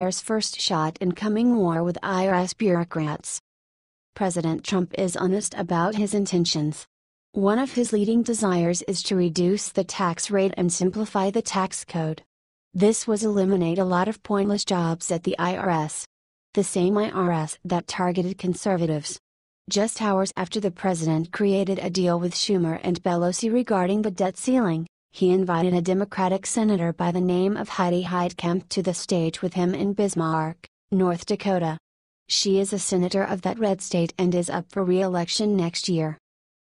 IRS first shot in coming war with IRS bureaucrats. President Trump is honest about his intentions. One of his leading desires is to reduce the tax rate and simplify the tax code. This would eliminate a lot of pointless jobs at the IRS. The same IRS that targeted conservatives. Just hours after the president created a deal with Schumer and Pelosi regarding the debt ceiling, he invited a Democratic senator by the name of Heidi Heitkamp to the stage with him in Bismarck, North Dakota. She is a senator of that red state and is up for re-election next year.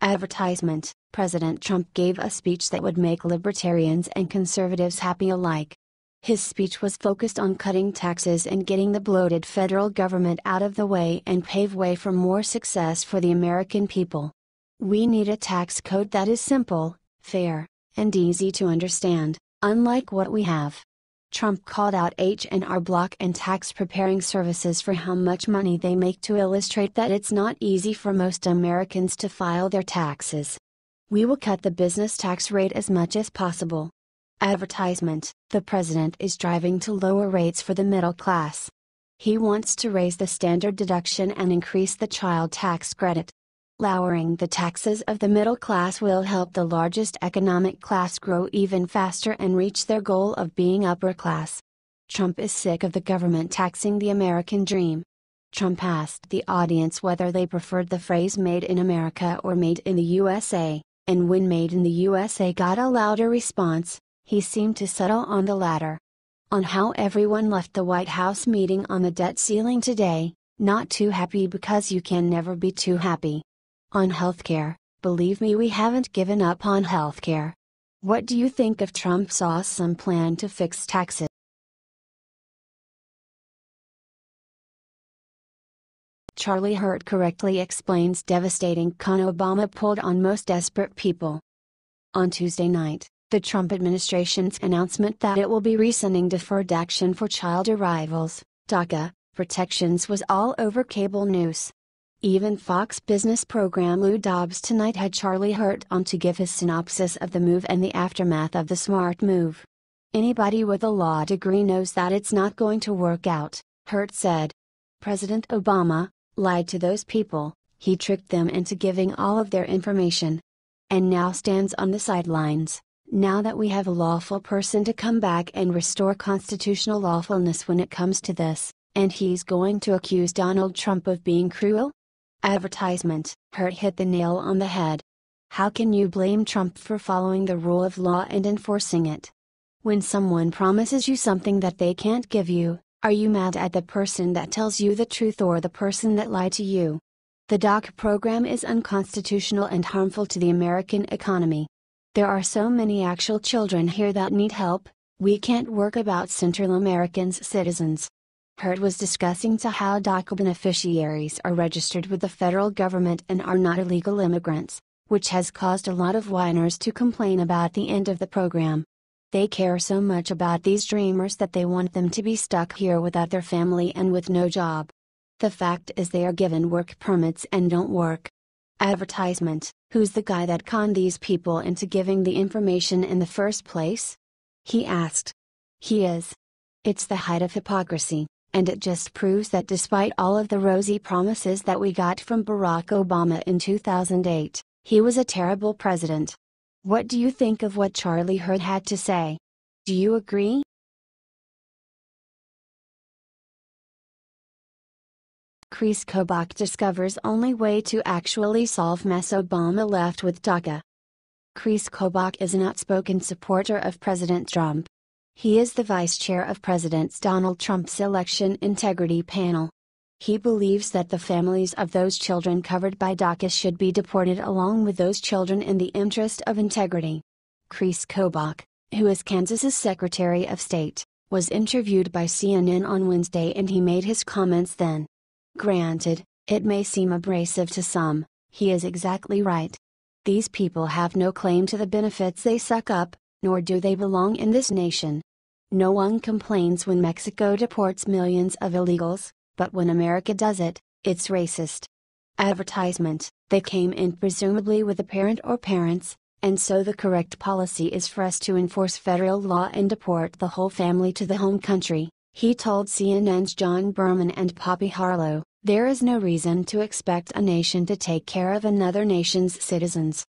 Advertisement: President Trump gave a speech that would make libertarians and conservatives happy alike. His speech was focused on cutting taxes and getting the bloated federal government out of the way and pave way for more success for the American people. We need a tax code that is simple, fair, and easy to understand, unlike what we have. Trump called out H&R Block and tax preparing services for how much money they make to illustrate that it's not easy for most Americans to file their taxes. We will cut the business tax rate as much as possible. Advertisement: The president is driving to lower rates for the middle class. He wants to raise the standard deduction and increase the child tax credit. Lowering the taxes of the middle class will help the largest economic class grow even faster and reach their goal of being upper class. Trump is sick of the government taxing the American dream. Trump asked the audience whether they preferred the phrase "Made in America" or "Made in the USA," and when "Made in the USA" got a louder response, he seemed to settle on the latter. On how everyone left the White House meeting on the debt ceiling today, not too happy because you can never be too happy. On healthcare, believe me, we haven't given up on healthcare. What do you think of Trump's awesome plan to fix taxes? Charlie Hurd correctly explains devastating con Obama pulled on most desperate people. On Tuesday night, the Trump administration's announcement that it will be rescinding deferred action for child arrivals, DACA, protections was all over cable news. Even Fox Business program Lou Dobbs Tonight had Charlie Hurd on to give his synopsis of the move and the aftermath of the smart move. Anybody with a law degree knows that it's not going to work out, Hurd said. President Obama lied to those people, he tricked them into giving all of their information. And now stands on the sidelines, now that we have a lawful person to come back and restore constitutional lawfulness when it comes to this, and he's going to accuse Donald Trump of being cruel? Advertisement: Hurd hit the nail on the head. How can you blame Trump for following the rule of law and enforcing it? When someone promises you something that they can't give you, are you mad at the person that tells you the truth or the person that lied to you? The DACA program is unconstitutional and harmful to the American economy. There are so many actual children here that need help, we can't work about Central Americans' citizens. Hurd was discussing how DACA beneficiaries are registered with the federal government and are not illegal immigrants, which has caused a lot of whiners to complain about the end of the program. They care so much about these dreamers that they want them to be stuck here without their family and with no job. The fact is they are given work permits and don't work. Advertisement: Who's the guy that conned these people into giving the information in the first place? He asked. He is. It's the height of hypocrisy. And it just proves that despite all of the rosy promises that we got from Barack Obama in 2008, he was a terrible president. What do you think of what Charlie Hurd had to say? Do you agree? Kris Kobach discovers only way to actually solve mess Obama left with DACA. Kris Kobach is an outspoken supporter of President Trump. He is the vice chair of President Donald Trump's Election Integrity Panel. He believes that the families of those children covered by DACA should be deported along with those children in the interest of integrity. Kris Kobach, who is Kansas's Secretary of State, was interviewed by CNN on Wednesday and he made his comments then. Granted, it may seem abrasive to some, he is exactly right. These people have no claim to the benefits they suck up, nor do they belong in this nation. No one complains when Mexico deports millions of illegals, but when America does it, it's racist. Advertisement: They came in presumably with a parent or parents, and so the correct policy is for us to enforce federal law and deport the whole family to the home country. He told CNN's John Berman and Poppy Harlow, "There is no reason to expect a nation to take care of another nation's citizens.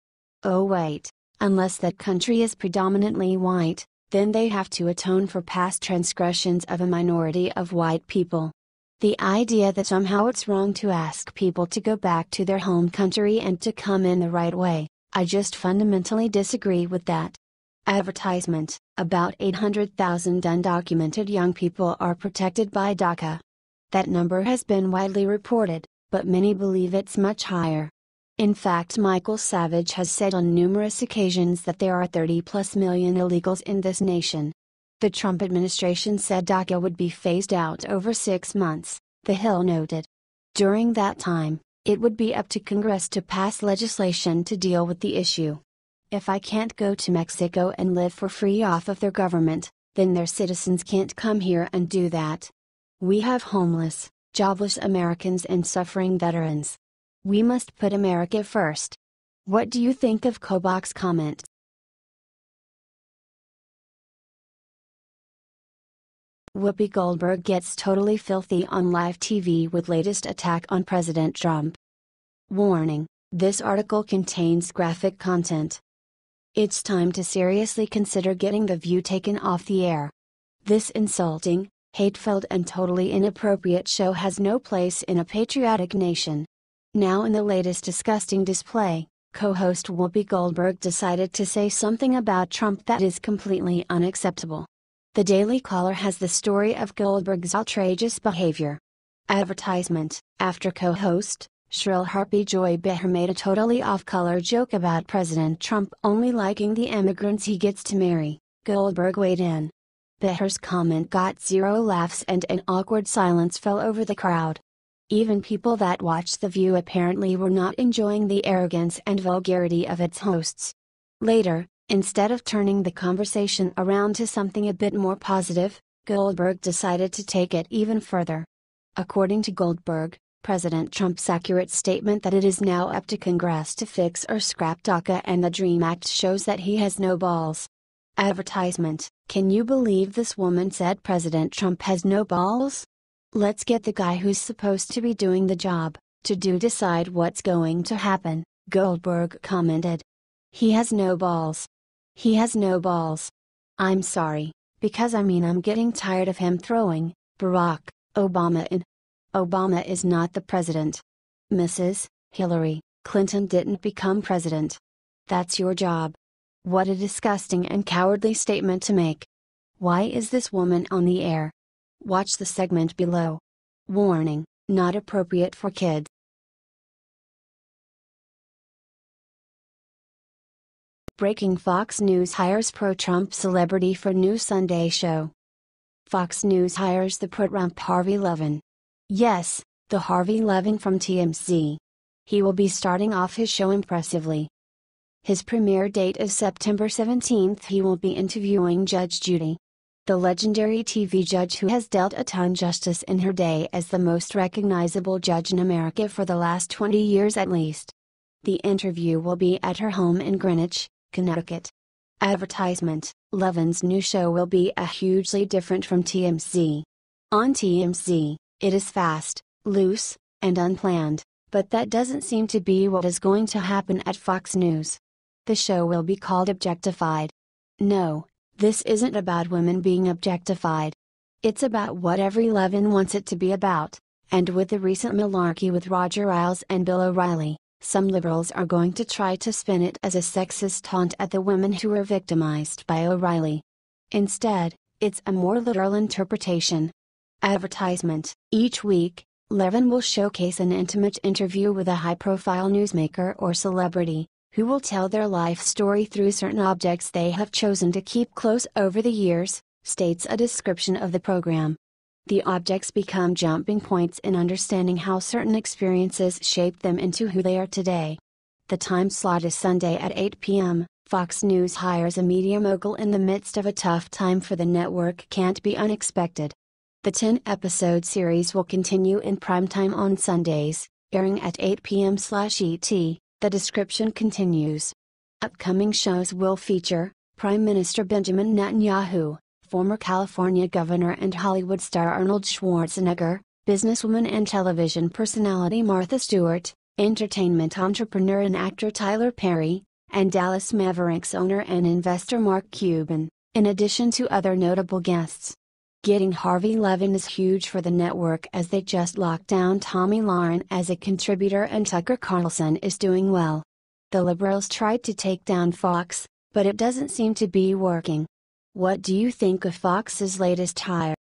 Oh wait, unless that country is predominantly white, then they have to atone for past transgressions of a minority of white people. The idea that somehow it's wrong to ask people to go back to their home country and to come in the right way, I just fundamentally disagree with that." Advertisement: about 800,000 undocumented young people are protected by DACA. That number has been widely reported, but many believe it's much higher. In fact, Michael Savage has said on numerous occasions that there are 30+ million illegals in this nation. The Trump administration said DACA would be phased out over 6 months, The Hill noted. During that time, it would be up to Congress to pass legislation to deal with the issue. If I can't go to Mexico and live for free off of their government, then their citizens can't come here and do that. We have homeless, jobless Americans and suffering veterans. We must put America first. What do you think of Kobach's comment? Whoopi Goldberg gets totally filthy on live TV with latest attack on President Trump. Warning: this article contains graphic content. It's time to seriously consider getting The View taken off the air. This insulting, hate-filled and totally inappropriate show has no place in a patriotic nation. Now, in the latest disgusting display, co-host Whoopi Goldberg decided to say something about Trump that is completely unacceptable. The Daily Caller has the story of Goldberg's outrageous behavior. Advertisement: after co-host, shrill harpy Joy Behar made a totally off-color joke about President Trump only liking the immigrants he gets to marry, Goldberg weighed in. Behar's comment got 0 laughs and an awkward silence fell over the crowd. Even people that watched The View apparently were not enjoying the arrogance and vulgarity of its hosts. Later, instead of turning the conversation around to something a bit more positive, Goldberg decided to take it even further. According to Goldberg, President Trump's accurate statement that it is now up to Congress to fix or scrap DACA and the DREAM Act shows that he has no balls. Advertisement: can you believe this woman said President Trump has no balls? Let's get the guy who's supposed to be doing the job to decide what's going to happen, Goldberg commented. He has no balls. He has no balls. I'm sorry, because I'm getting tired of him throwing Barack Obama in. Obama is not the president. Mrs. Hillary Clinton didn't become president. That's your job. What a disgusting and cowardly statement to make. Why is this woman on the air? Watch the segment below. Warning: not appropriate for kids. Breaking: Fox News hires pro-Trump celebrity for new Sunday show. Fox News hires the pro-Trump Harvey Levin. Yes, the Harvey Levin from TMZ. He will be starting off his show impressively. His premiere date is September 17th. He will be interviewing Judge Judy, the legendary TV judge who has dealt a ton justice in her day as the most recognizable judge in America for the last 20 years at least. The interview will be at her home in Greenwich, Connecticut. Advertisement: Levin's new show will be hugely different from TMZ. On TMZ, it is fast, loose, and unplanned, but that doesn't seem to be what is going to happen at Fox News. The show will be called Objectified. No, this isn't about women being objectified. It's about what every Levin wants it to be about, and with the recent malarkey with Roger Ailes and Bill O'Reilly, some liberals are going to try to spin it as a sexist taunt at the women who were victimized by O'Reilly. Instead, it's a more literal interpretation. Advertisement: each week, Levin will showcase an intimate interview with a high-profile newsmaker or celebrity, who will tell their life story through certain objects they have chosen to keep close over the years, states a description of the program. The objects become jumping points in understanding how certain experiences shaped them into who they are today. The time slot is Sunday at 8 p.m. Fox News hires a media mogul in the midst of a tough time for the network. Can't be unexpected. The 10-episode series will continue in primetime on Sundays, airing at 8 p.m./ET, the description continues. Upcoming shows will feature Prime Minister Benjamin Netanyahu, former California governor and Hollywood star Arnold Schwarzenegger, businesswoman and television personality Martha Stewart, entertainment entrepreneur and actor Tyler Perry, and Dallas Mavericks owner and investor Mark Cuban, in addition to other notable guests. Getting Harvey Levin is huge for the network as they just locked down Tommy Lauren as a contributor and Tucker Carlson is doing well. The liberals tried to take down Fox, but it doesn't seem to be working. What do you think of Fox's latest hire?